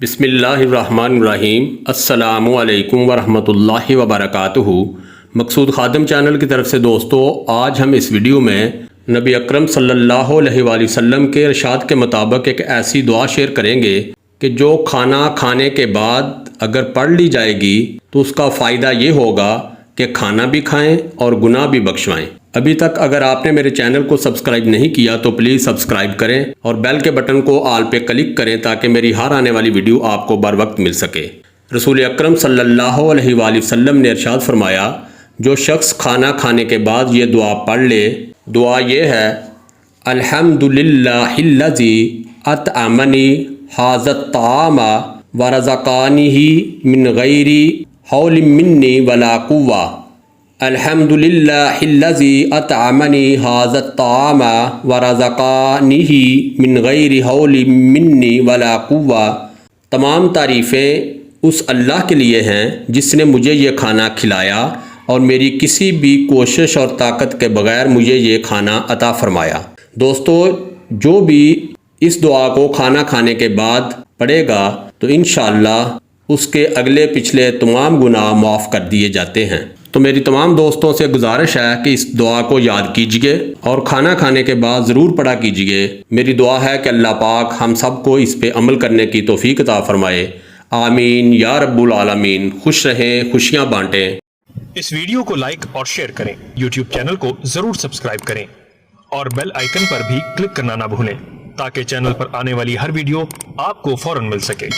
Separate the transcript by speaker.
Speaker 1: بسم اللہ الرحمن الرحیم۔ السلام علیکم ورحمۃ اللہ وبرکاتہ۔ مقصود خادم چینل کی طرف سے دوستو، آج ہم اس ویڈیو میں نبی اکرم صلی اللہ علیہ وآلہ وسلم کے ارشاد کے مطابق ایک ایسی دعا شیئر کریں گے کہ جو کھانا کھانے کے بعد اگر پڑھ لی جائے گی تو اس کا فائدہ یہ ہوگا کہ کھانا بھی کھائیں اور گناہ بھی بخشوائیں۔ ابھی تک اگر آپ نے میرے چینل کو سبسکرائب نہیں کیا تو پلیز سبسکرائب کریں اور بیل کے بٹن کو آل پہ کلک کریں تاکہ میری ہر آنے والی ویڈیو آپ کو بر وقت مل سکے۔ رسول اکرم صلی اللہ علیہ وآلہ وسلم نے ارشاد فرمایا، جو شخص کھانا کھانے کے بعد یہ دعا پڑھ لے، دعا یہ ہے: الحمدللہ الذی اطعمنی ھذا الطعام ورزقنیہ من غیر حول منی ولا قوہ۔ الحمدللہ الذی اطعمنی ھذا الطعام ورزقنیہ من غیر حول منی ولا قوہ۔ تمام تعریفیں اس اللہ کے لیے ہیں جس نے مجھے یہ کھانا کھلایا اور میری کسی بھی کوشش اور طاقت کے بغیر مجھے یہ کھانا عطا فرمایا۔ دوستو، جو بھی اس دعا کو کھانا کھانے کے بعد پڑھے گا تو انشاءاللہ اس کے اگلے پچھلے تمام گناہ معاف کر دیے جاتے ہیں۔ تو میری تمام دوستوں سے گزارش ہے کہ اس دعا کو یاد کیجئے اور کھانا کھانے کے بعد ضرور پڑھا کیجئے۔ میری دعا ہے کہ اللہ پاک ہم سب کو اس پہ عمل کرنے کی توفیق عطا فرمائے۔ آمین یا رب العالمین۔ خوش رہیں، خوشیاں بانٹیں۔
Speaker 2: اس ویڈیو کو لائک اور شیئر کریں، یوٹیوب چینل کو ضرور سبسکرائب کریں اور بیل آئیکن پر بھی کلک کرنا نہ بھولیں تاکہ چینل پر آنے والی ہر ویڈیو آپ کو فوراً مل سکے۔